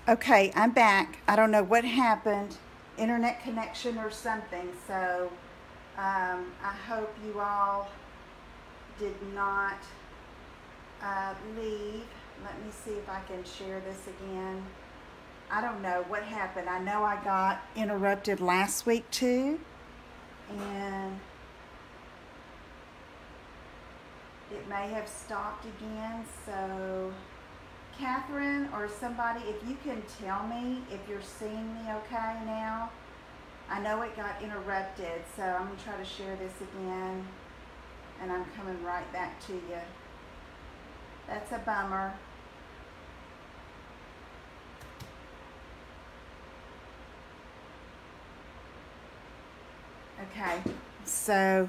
Okay, I'm back. I don't know what happened, internet connection or something, so I hope you all did not leave. Let me see if I can share this again. I don't know what happened. I know I got interrupted last week too, and it may have stopped again, so Catherine or somebody, if you can tell me if you're seeing me okay now. I know it got interrupted, so I'm going to try to share this again, and I'm coming right back to you. That's a bummer. Okay, so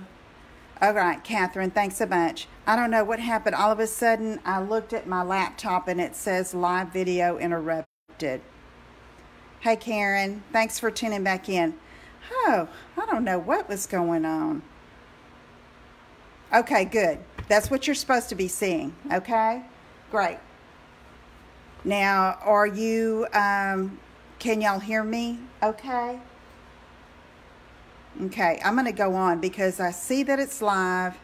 all right, Catherine, thanks so much. I don't know what happened. All of a sudden, I looked at my laptop and it says live video interrupted. Hey, Karen, thanks for tuning back in. Oh, I don't know what was going on. Okay, good. That's what you're supposed to be seeing, okay? Great. Now, are you, can y'all hear me okay? Okay, I'm going to go on because I see that it's live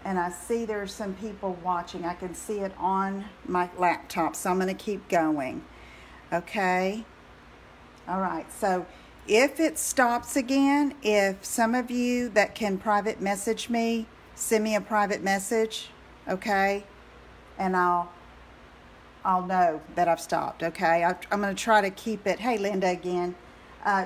and I see there's some people watching. I can see it on my laptop, so I'm going to keep going. Okay? All right, so if it stops again, if some of you that can private message me, send me a private message, okay? And I'll know that I've stopped, okay? I'm going to try to keep it, hey Linda again,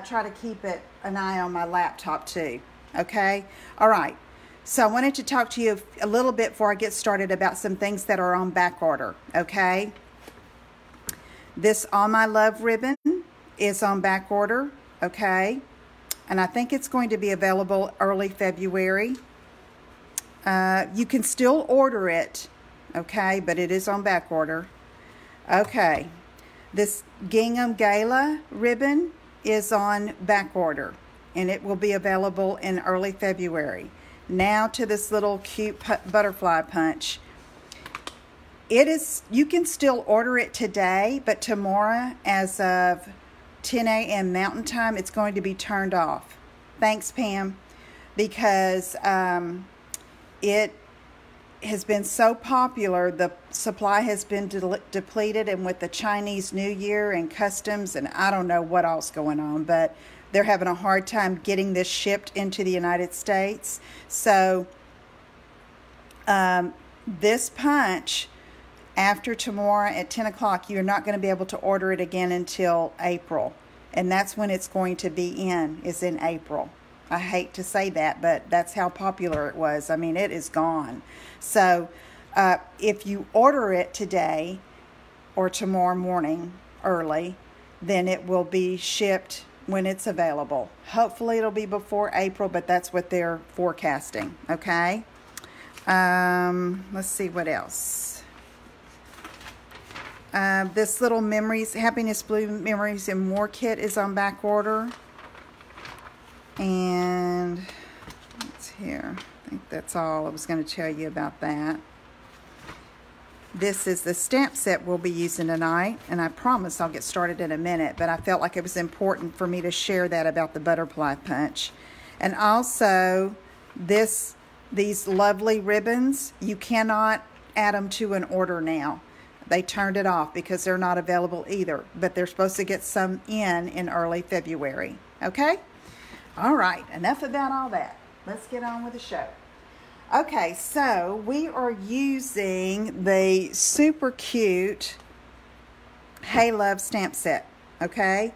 try to keep it an eye on my laptop too, okay? All right, so I wanted to talk to you a little bit before I get started about some things that are on back order, okay? This All My Love ribbon is on back order, okay? And I think it's going to be available early February. You can still order it, okay, but it is on back order. Okay, this Gingham Gala ribbon is on back order, and it will be available in early February. Now to this little cute butterfly punch. It is, you can still order it today, but tomorrow, as of 10 a.m. Mountain Time, it's going to be turned off. Thanks, Pam, because it has been so popular, the supply has been depleted, and with the Chinese New Year and customs and I don't know what else going on, but they're having a hard time getting this shipped into the United States. So this punch, after tomorrow at 10 o'clock, you're not going to be able to order it again until April, and that's when it's going to be is in April. I hate to say that, but that's how popular it was. I mean, it is gone. So if you order it today or tomorrow morning early, then it will be shipped when it's available. Hopefully it'll be before April, but that's what they're forecasting, okay? Let's see what else. This little Memories, Happiness Blue Memories and More kit is on back order. And it's here. I think that's all I was going to tell you about that. This is the stamp set we'll be using tonight, and I promise I'll get started in a minute, but I felt like it was important for me to share that about the butterfly punch. And also these lovely ribbons, you cannot add them to an order now. They turned it off because they're not available either, but they're supposed to get some in early February. Okay? All right, enough about all that. Let's get on with the show. Okay, so we are using the super cute Hey Love stamp set, okay?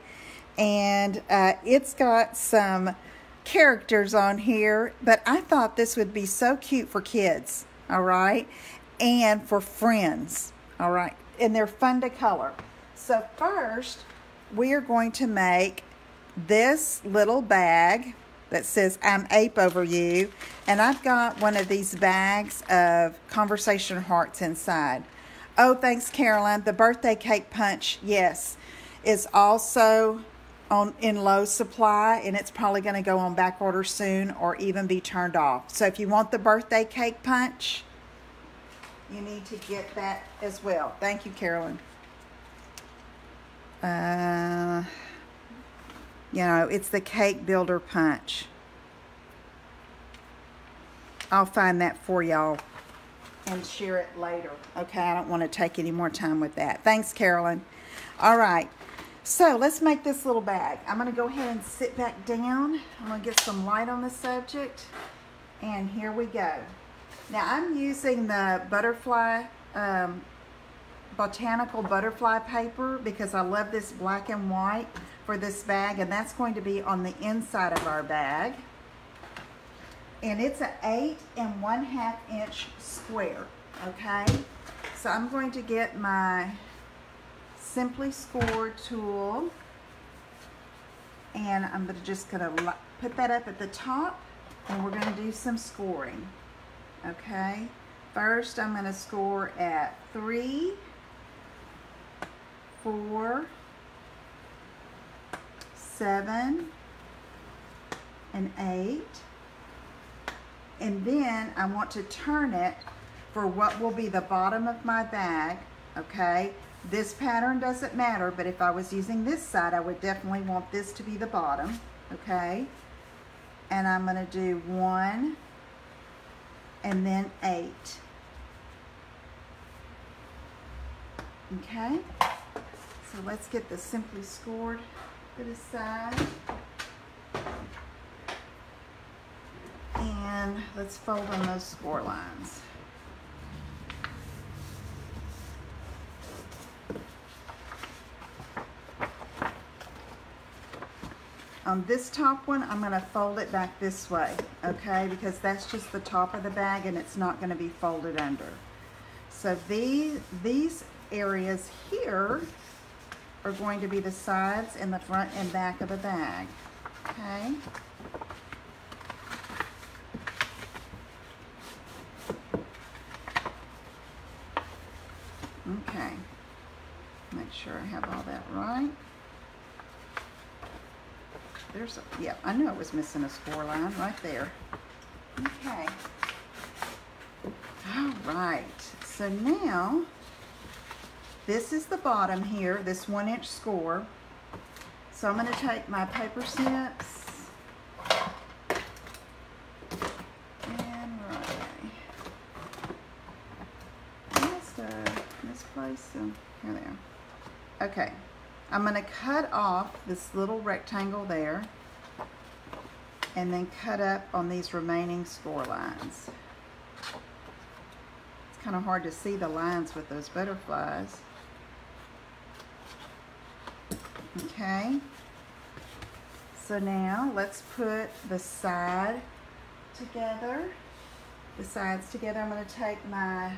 And it's got some characters on here, but I thought this would be so cute for kids, all right? And for friends, all right? And they're fun to color. So first, we are going to make this little bag that says I'm ape over you, and I've got one of these bags of conversation hearts inside. Oh, thanks, Caroline. The birthday cake punch, yes, is also in low supply, and it's probably going to go on back order soon or even be turned off. So if you want the birthday cake punch, you need to get that as well. Thank you, Carolyn. You know, it's the Cake Builder Punch. I'll find that for y'all and share it later. Okay, I don't want to take any more time with that. Thanks, Carolyn. All right, so let's make this little bag. I'm going to go ahead and sit back down. I'm going to get some light on the subject. And here we go. Now, I'm using the butterfly, botanical butterfly paper because I love this black and white for this bag. And that's going to be on the inside of our bag. And it's an 8 1/2 inch square, okay? So I'm going to get my Simply Scored tool, and I'm just gonna put that up at the top, and we're gonna do some scoring, okay? First, I'm gonna score at 3, 4, 7, and 8. And then I want to turn it for what will be the bottom of my bag, okay? This pattern doesn't matter, but if I was using this side, I would definitely want this to be the bottom, okay? And I'm gonna do 1 and then 8. Okay? So let's get the Simply Scored put aside. And let's fold on those score lines. On this top one, I'm going to fold it back this way, okay? Because that's just the top of the bag and it's not going to be folded under. So these areas here are going to be the sides and the front and back of the bag, okay? Okay, make sure I have all that right. There's a, yeah, I knew I was missing a score line right there. Okay. All right, so now this is the bottom here, this 1 inch score. So I'm going to take my paper snips and misplaced them. Here they are. Okay, I'm going to cut off this little rectangle there and then cut up on these remaining score lines. It's kind of hard to see the lines with those butterflies. Okay, so now let's put the side together. The sides together. I'm going to take my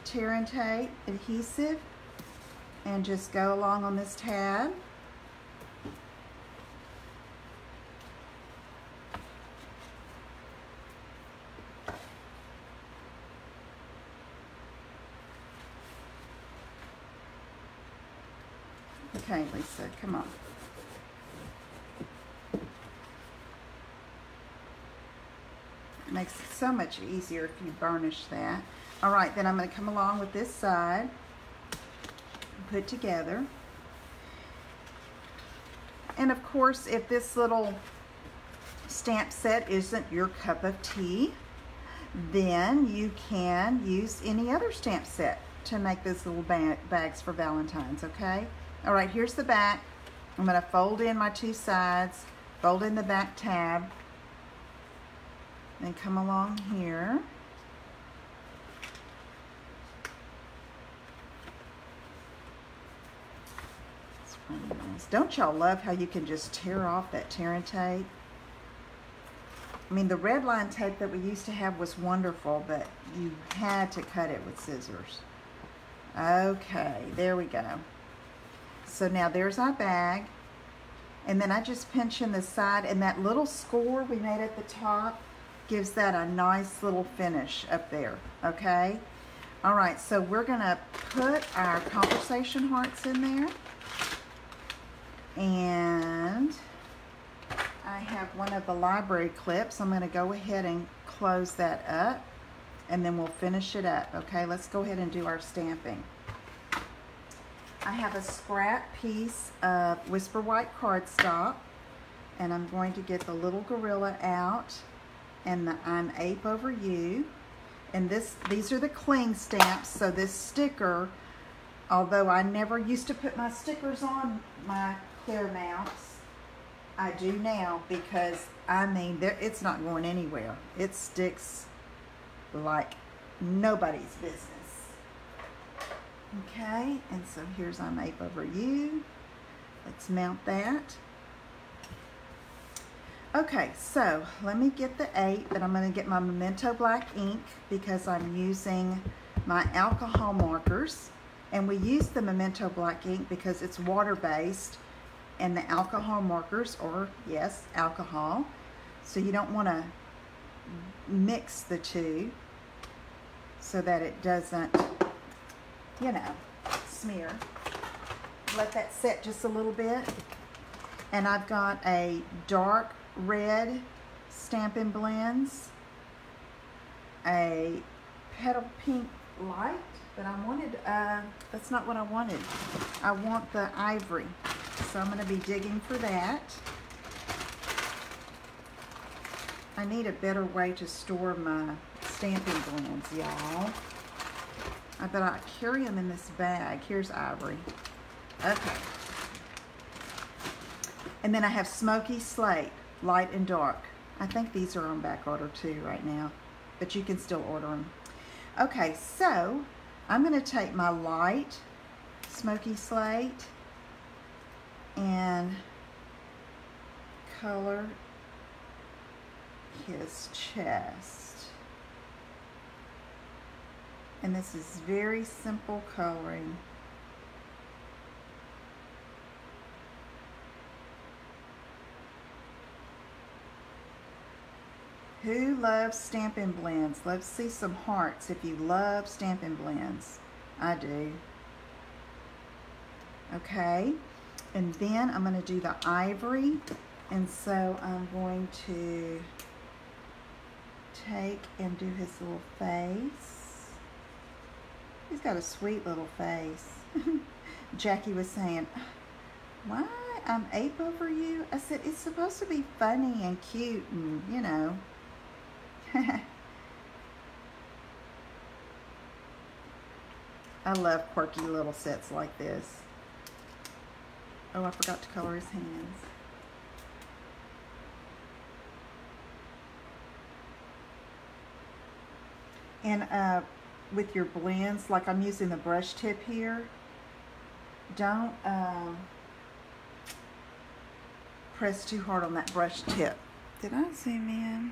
tear and tape adhesive and just go along on this tab. Okay, Lisa, come on. It makes it so much easier if you burnish that. All right, then I'm going to come along with this side and put together. And of course, if this little stamp set isn't your cup of tea, then you can use any other stamp set to make those little bags for Valentine's, okay? All right, here's the back. I'm going to fold in my two sides, fold in the back tab, then come along here. Don't y'all love how you can just tear off that tear and tape? I mean, the red line tape that we used to have was wonderful, but you had to cut it with scissors. Okay, there we go. So now there's our bag. And then I just pinch in the side, and that little score we made at the top gives that a nice little finish up there, okay? All right, so we're gonna put our conversation hearts in there. And I have one of the library clips. I'm gonna go ahead and close that up, and then we'll finish it up, okay? Let's go ahead and do our stamping. I have a scrap piece of Whisper White cardstock, and I'm going to get the little gorilla out and the I'm Ape Over You. And these are the cling stamps, so this sticker, although I never used to put my stickers on my clear mounts, I do now because, I mean, it's not going anywhere. It sticks like nobody's business. Okay, and so here's I'm Ape Over You. Let's mount that. Okay, so let me get the 8, but I'm going to get my Memento Black ink because I'm using my alcohol markers. And we use the Memento Black ink because it's water-based, and the alcohol markers are, yes, alcohol. So you don't want to mix the two so that it doesn't, you know, smear. Let that set just a little bit. And I've got a dark red Stampin' Blends, a petal pink light, but I wanted, that's not what I wanted. I want the ivory. So I'm going to be digging for that. I need a better way to store my Stampin' Blends, y'all. I bet I carry them in this bag. Here's ivory. Okay. And then I have Smoky Slate, light and dark. I think these are on back order too right now, but you can still order them. Okay, so I'm going to take my light Smoky Slate and color his chest. And this is very simple coloring. Who loves Stampin' Blends? Let's see some hearts if you love Stampin' Blends. I do. Okay, and then I'm going to do the ivory, and so I'm going to take and do his little face. He's got a sweet little face. Jackie was saying, why I'm Ape Over You? I said, it's supposed to be funny and cute and, you know. I love quirky little sets like this. Oh, I forgot to color his hands. And with your blends, like I'm using the brush tip here, don't press too hard on that brush tip. Did I zoom in?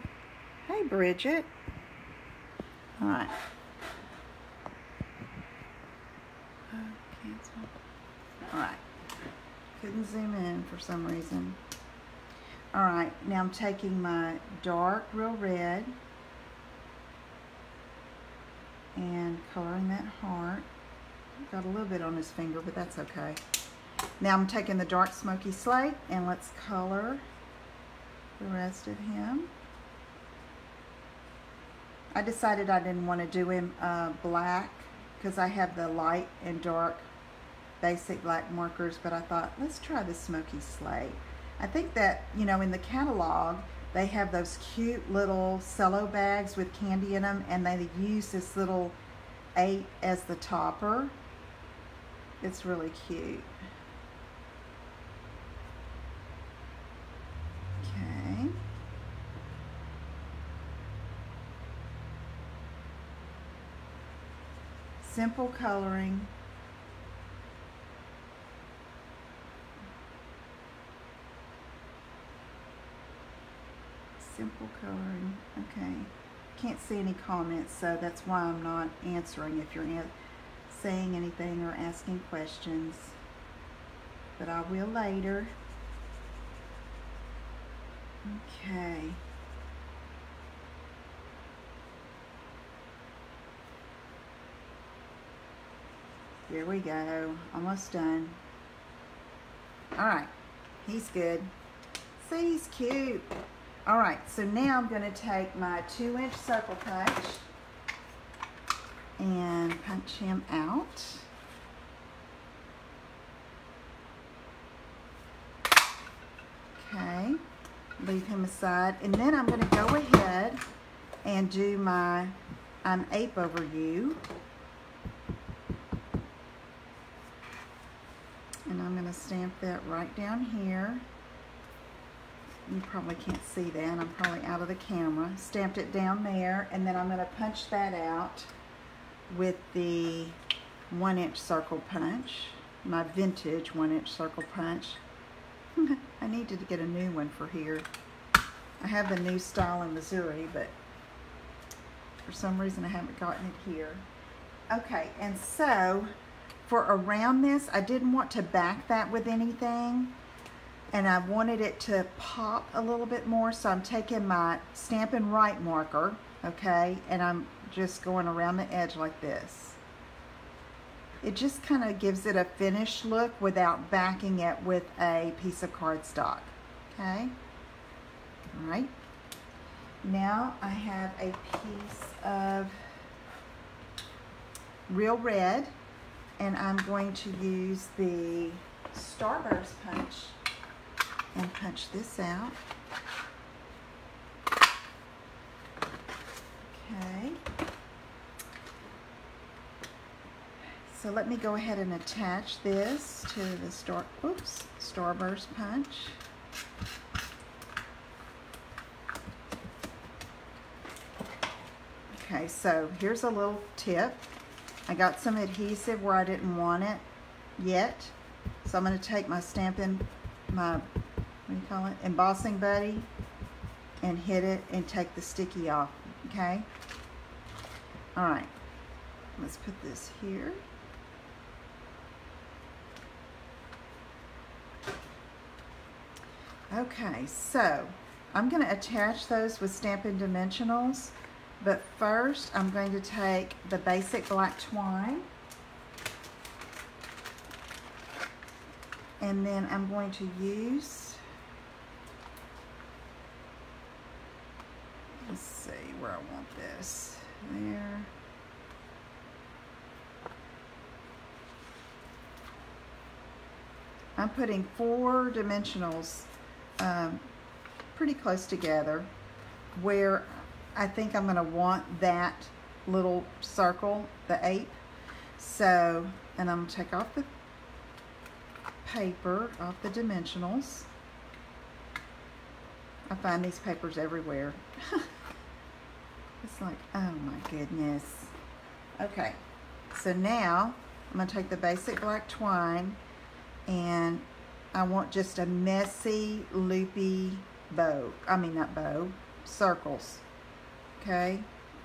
Hey, Bridget. All right. Cancel. All right. Couldn't zoom in for some reason. All right. Now I'm taking my dark real red and coloring that heart. Got a little bit on his finger, but that's okay. Now I'm taking the dark Smoky Slate and let's color the rest of him. I decided I didn't want to do him black because I have the light and dark basic black markers, but I thought, let's try the Smoky Slate. I think that, you know, in the catalog, they have those cute little cello bags with candy in them, and they use this little 8 as the topper. It's really cute. Okay. Simple coloring. Simple coloring. Okay. Can't see any comments, so that's why I'm not answering if you're saying anything or asking questions. But I will later. Okay. Here we go. Almost done. Alright. He's good. See, he's cute. Alright, so now I'm going to take my 2-inch circle punch and punch him out. Okay, leave him aside. And then I'm going to go ahead and do my I'm Ape Over You. And I'm going to stamp that right down here. You probably can't see that. I'm probably out of the camera. Stamped it down there, and then I'm going to punch that out with the 1-inch circle punch, my vintage 1-inch circle punch. I needed to get a new one for here. I have the new style in Missouri, but for some reason I haven't gotten it here. Okay, and so for around this, I didn't want to back that with anything, and I wanted it to pop a little bit more, so I'm taking my Stampin' Right marker, okay, and I'm just going around the edge like this. It just kind of gives it a finished look without backing it with a piece of cardstock, okay? All right. Now I have a piece of Real Red, and I'm going to use the Starburst punch and punch this out. Okay. So let me go ahead and attach this to the Starburst punch. Okay, so here's a little tip. I got some adhesive where I didn't want it yet. So I'm going to take my embossing buddy and hit it and take the sticky off, okay? All right, let's put this here. Okay, so I'm going to attach those with Stampin' Dimensionals, but first I'm going to take the basic black twine, and then I'm going to use, let's see where I want this, there. I'm putting 4 dimensionals pretty close together where I think I'm going to want that little circle, the ape. So, and I'm going to take off the paper, off the dimensionals. I find these papers everywhere. It's like, oh my goodness. Okay, so now I'm going to take the basic black twine, and I want just a messy, loopy bow. I mean, not bow, circles. Okay,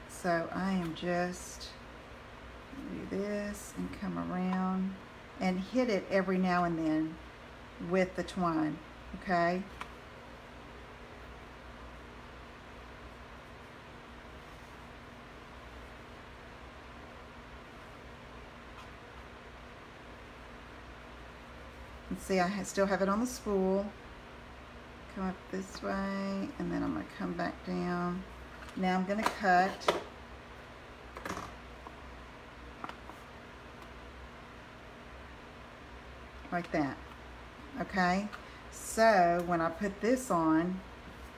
so I am just do this and come around and hit it every now and then with the twine. Okay. And see, I still have it on the spool. Come up this way, and then I'm going to come back down. Now I'm going to cut. Like that. Okay? So, when I put this on,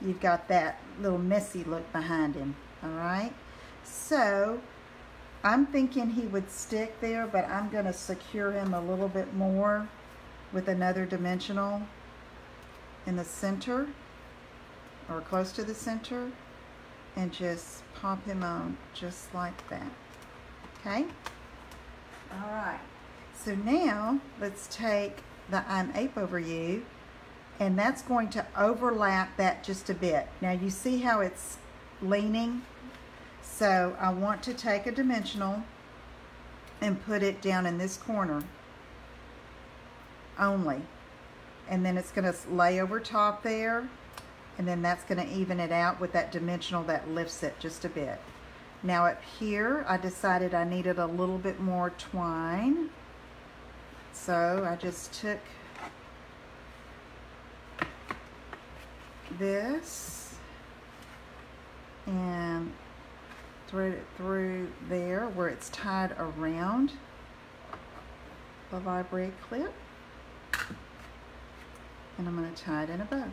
you've got that little messy look behind him. Alright? So, I'm thinking he would stick there, but I'm going to secure him a little bit more with another dimensional in the center, or close to the center, and just pop him on just like that. Okay? Alright, so now let's take the I'm Ape Over You, and that's going to overlap that just a bit. Now you see how it's leaning? So I want to take a dimensional and put it down in this corner only, and then it's going to lay over top there, and then that's going to even it out with that dimensional that lifts it just a bit. Now up here I decided I needed a little bit more twine, so I just took this and thread it through there where it's tied around the library clip. And I'm going to tie it in a bow.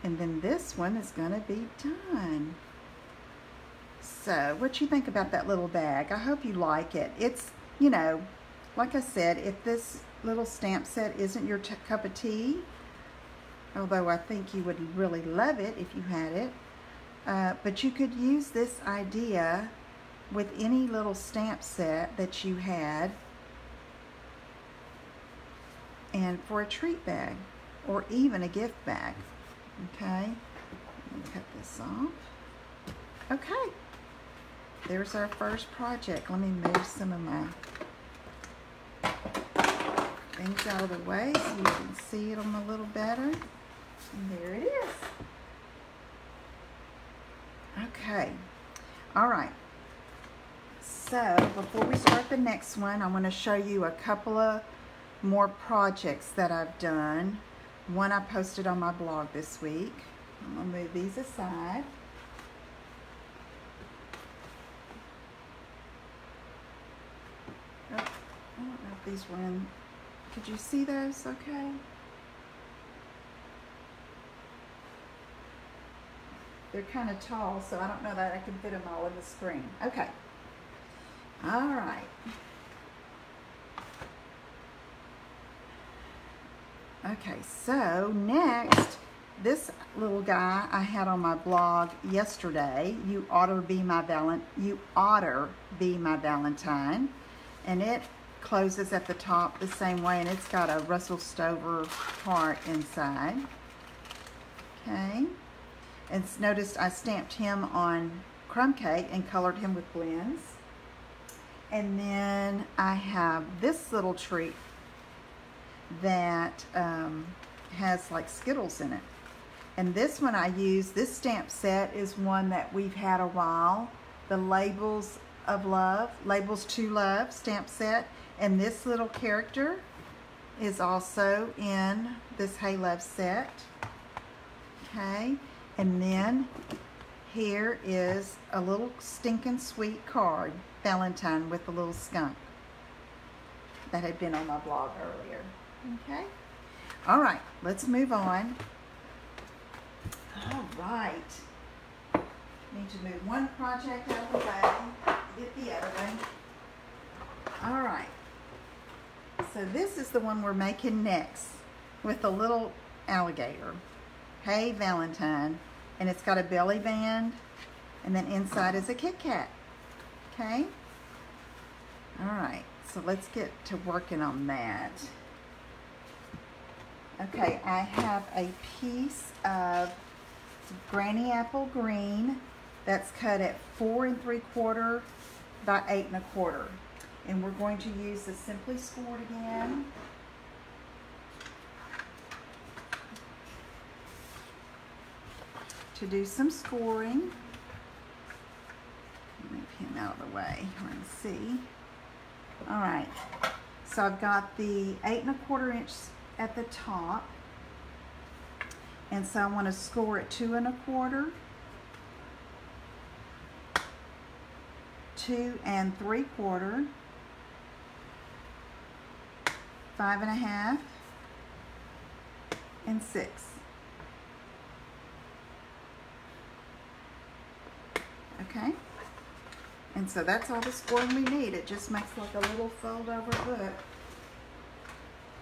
And then this one is going to be done. So, what you think about that little bag? I hope you like it. It's, you know, like I said, if this little stamp set isn't your cup of tea, although I think you would really love it if you had it, but you could use this idea with any little stamp set that you had and for a treat bag or even a gift bag. Okay, let me cut this off. Okay, there's our first project. Let me move some of my things out of the way so you can see it a little better. And there it is. Okay, all right. So before we start the next one, I want to show you a couple of more projects that I've done. One I posted on my blog this week. I'm going to move these aside. Oh, I don't know if these were in. Could you see those okay? They're kind of tall, so I don't know that I can fit them all in the screen. Okay. All right. Okay, so next, this little guy I had on my blog yesterday, You Oughter Be My Valentine, and it closes at the top the same way, and it's got a Russell Stover heart inside. Okay, and notice I stamped him on crumb cake and colored him with blends. And then I have this little treat that has like Skittles in it. And this one I use, this stamp set is one that we've had a while. The Labels of Love, Labels to Love stamp set. And this little character is also in this Hey Love set. Okay, and then here is a little stinking sweet card, Valentine with a little skunk that had been on my blog earlier. Okay, all right, let's move on. All right, need to move one project out of the way, get the other one. All right, so this is the one we're making next with a little alligator. Hey Valentine, and it's got a belly band, and then inside is a Kit Kat. Okay, all right, so let's get to working on that. Okay, I have a piece of Granny Apple Green that's cut at 4 3/4 by 8 1/4, and we're going to use the Simply Scored again. To do some scoring. Move him out of the way and see. All right, so I've got the 8 1/4 inch at the top, and so I want to score at 2 1/4, 2 3/4, 5 1/2, and 6. Okay, and so that's all the scoring we need. It just makes like a little fold over book.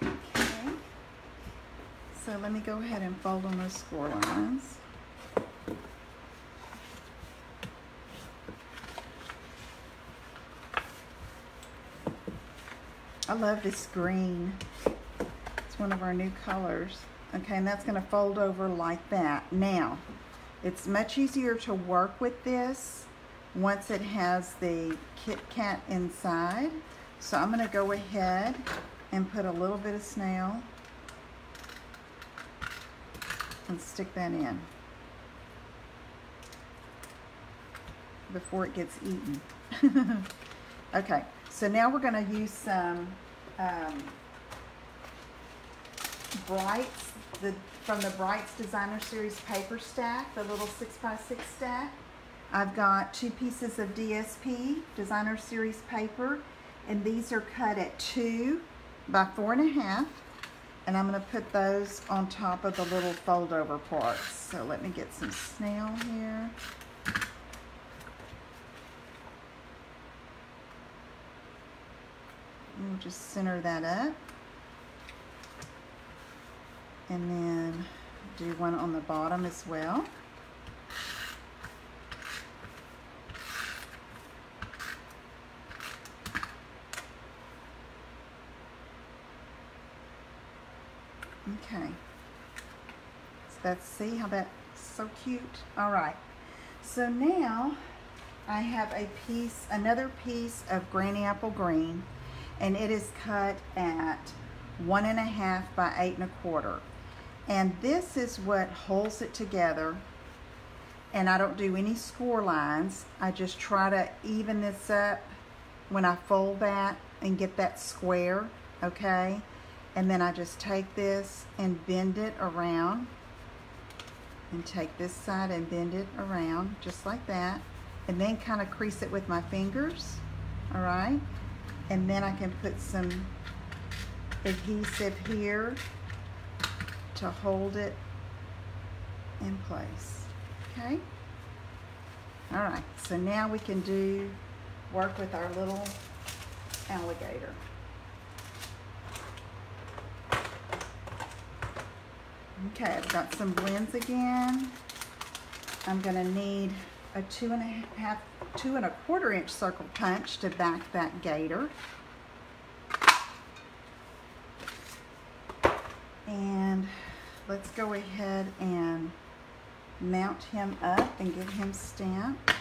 Okay, so let me go ahead and fold on those score lines. I love this green. It's one of our new colors. Okay, and that's going to fold over like that. Now, it's much easier to work with this once it has the Kit Kat inside. So I'm going to go ahead and put a little bit of snail and stick that in before it gets eaten. Okay, so now we're going to use some Brights, from the Brights Designer Series paper stack, the little 6x6 stack. I've got 2 pieces of DSP, Designer Series paper, and these are cut at 2 by 4 1/2. And I'm going to put those on top of the little fold over parts. So let me get some snail here. And we'll just center that up. And then do one on the bottom as well. Okay, so see how that's so cute. All right, so now I have another piece of granny apple green, and it is cut at 1.5 by 8.25. And this is what holds it together. And I don't do any score lines. I just try to even this up when I fold that and get that square, okay? And then I just take this and bend it around, and take this side and bend it around just like that, and then kind of crease it with my fingers, all right? And then I can put some adhesive here to hold it in place, okay? All right, so now we can work with our little alligator. Okay, I've got some blends again. I'm gonna need a 2.25 inch circle punch to back that gator. And let's go ahead and mount him up and get him stamped.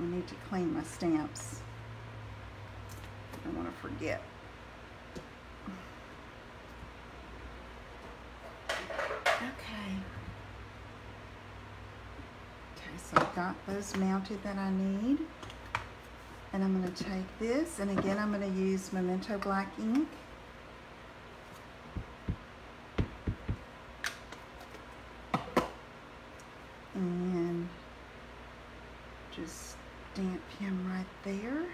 I need to clean my stamps. I don't want to forget. Okay, so I've got those mounted that I need. And I'm going to take this, and again I'm going to use Memento Black ink. And just stamp him right there.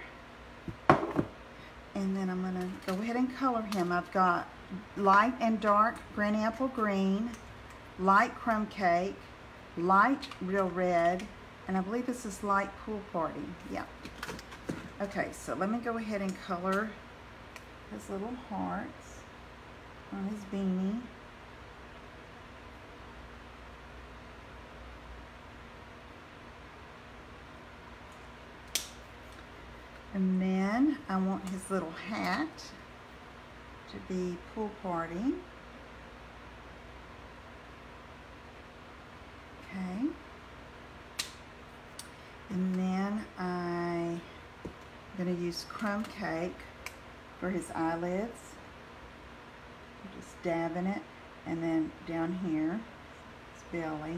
And then I'm going to go ahead and color him. I've got light and dark granny apple green, light crumb cake, light real red, and I believe this is light pool party. Yeah. Okay, so let me go ahead and color his little hearts on his beanie. And then I want his little hat to be pool party. Okay. And then I'm going to use crumb cake for his eyelids. Just dabbing it, and then down here, his belly.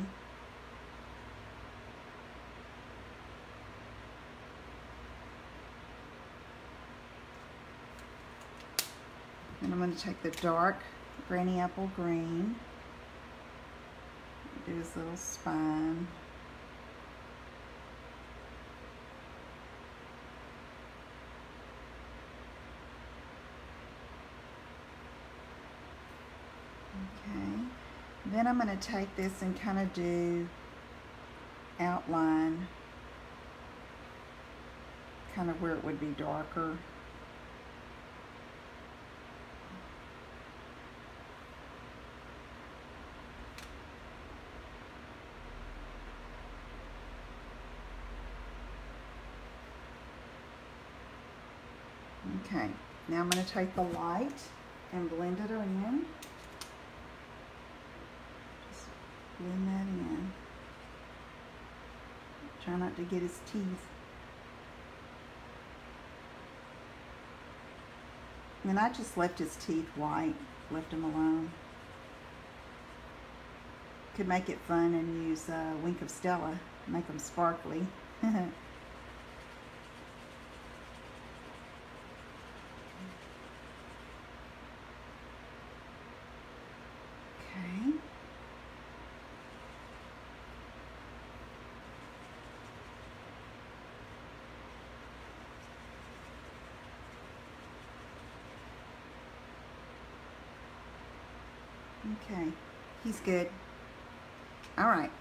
And I'm going to take the dark granny apple green, do his little spine. Okay, then I'm going to take this and kind of do outline, kind of where it would be darker. Okay, now I'm going to take the light and blend it in. Just blend that in. Try not to get his teeth. And I just left his teeth white, left them alone. Could make it fun and use Wink of Stella, make them sparkly. Okay, he's good. All right.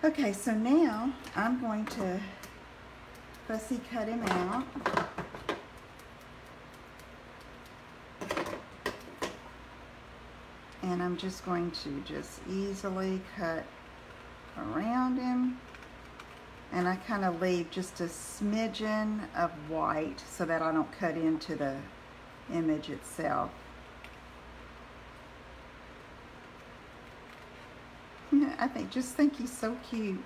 Okay, so now I'm going to fussy cut him out. And I'm just going to just easily cut around him. And I kind of leave just a smidgen of white so that I don't cut into the image itself. I just think he's so cute.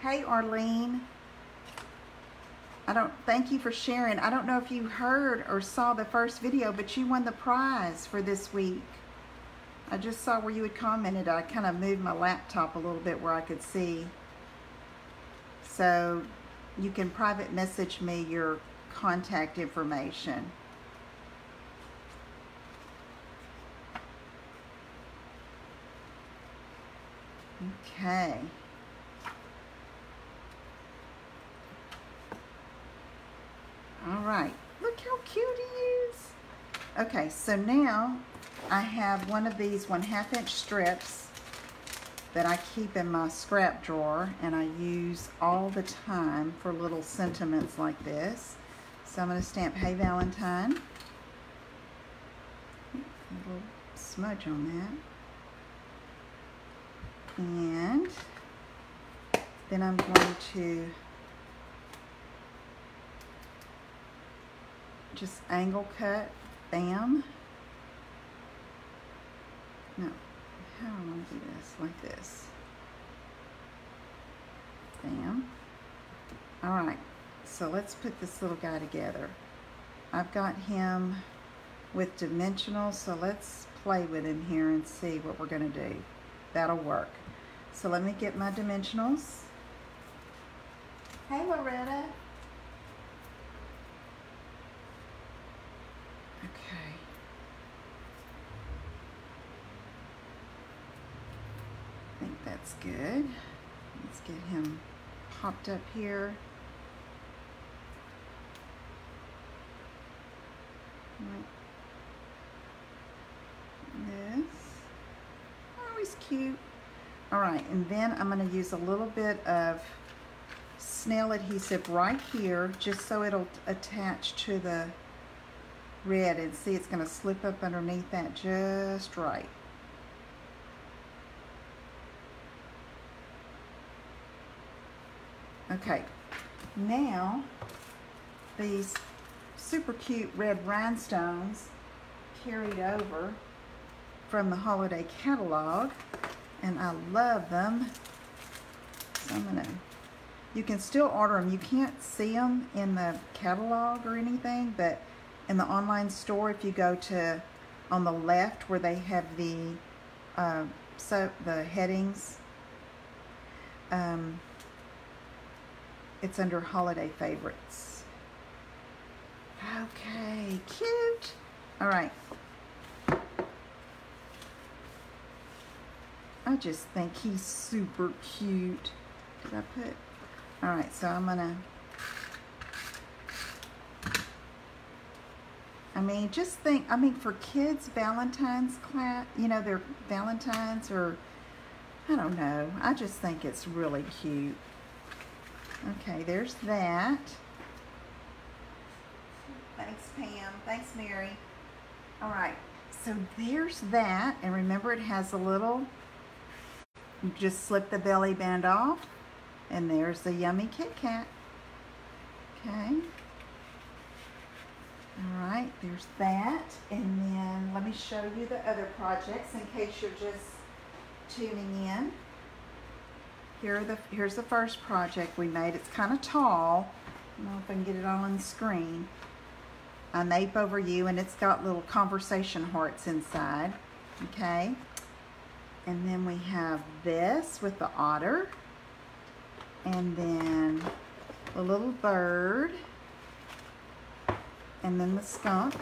Hey Arlene, thank you for sharing. I don't know if you heard or saw the first video, but you won the prize for this week. I just saw where you had commented. I kind of moved my laptop a little bit where I could see. So you can private message me your contact information. Okay. All right, look how cute he is. Okay, so now I have one of these 1/2 inch strips that I keep in my scrap drawer and I use all the time for little sentiments like this. So I'm going to stamp Hey Valentine. A little smudge on that. And then I'm going to just angle cut, bam. No, how do I want to do this? Like this. Bam. All right, so let's put this little guy together. I've got him with dimensionals, so let's play with him here and see what we're going to do. That'll work. So let me get my dimensionals. Hey Loretta. Okay. I think that's good. Let's get him popped up here. Like this. Oh, he's cute. All right, and then I'm going to use a little bit of snail adhesive right here, just so it'll attach to the red, and see it's going to slip up underneath that just right. Okay, now these super cute red rhinestones carried over from the holiday catalog, and I love them. So I'm gonna, you can still order them. You can't see them in the catalog or anything, but in the online store, if you go to on the left where they have the headings, it's under holiday favorites. Okay, cute. All right. I just think he's super cute. Did I put? All right, so I'm gonna, I mean, just think, I mean, for kids, Valentine's class, you know, their Valentines, or, I don't know. I just think it's really cute. Okay, there's that. Thanks, Pam. Thanks, Mary. All right, so there's that. And remember, it has a little, you just slip the belly band off. And there's the yummy Kit Kat. Okay. All right, there's that. And then let me show you the other projects in case you're just tuning in. Here's the first project we made. It's kind of tall. I don't know if I can get it all on the screen. I Nape Over You, and it's got little conversation hearts inside. Okay. And then we have this with the otter. And then the little bird. And then the skunk.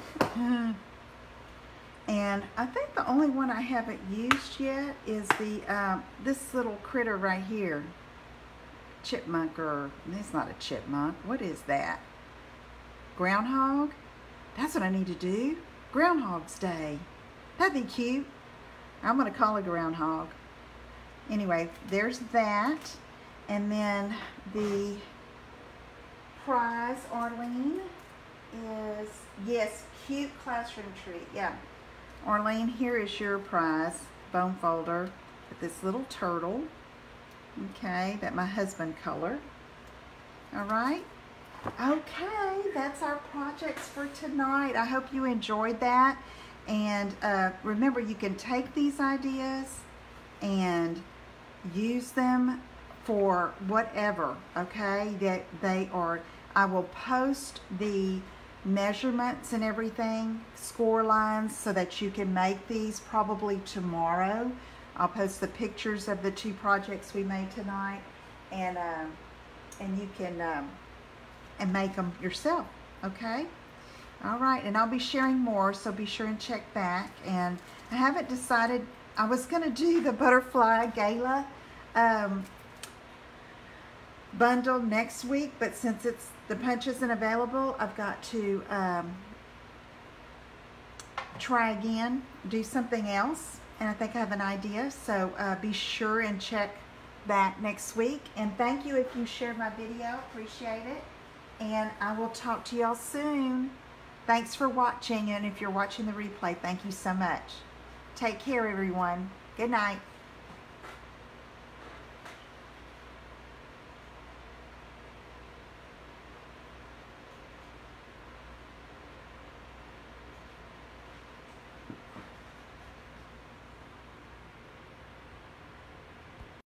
And And I think the only one I haven't used yet is the this little critter right here. Chipmunk, or it's not a chipmunk. What is that? Groundhog? That's what I need to do. Groundhog's Day. That'd be cute. I'm going to call it groundhog. Anyway, there's that. And then the prize, Arlene, is, yes, cute classroom treat. Yeah. Arlene, here is your prize bone folder with this little turtle. Okay, that my husband colored. All right. Okay, that's our projects for tonight. I hope you enjoyed that. And remember, you can take these ideas and use them for whatever, okay? That they are, I will post the measurements and everything, score lines, so that you can make these probably tomorrow. I'll post the pictures of the 2 projects we made tonight, and you can and make them yourself, okay? All right, and I'll be sharing more, so be sure and check back. And I haven't decided, I was gonna do the butterfly gala bundle next week, but since the punch isn't available, I've got to try again, do something else, and I think I have an idea, so be sure and check back next week. And thank you if you shared my video, appreciate it, and I will talk to y'all soon. Thanks for watching, and if you're watching the replay, thank you so much. Take care, everyone. Good night.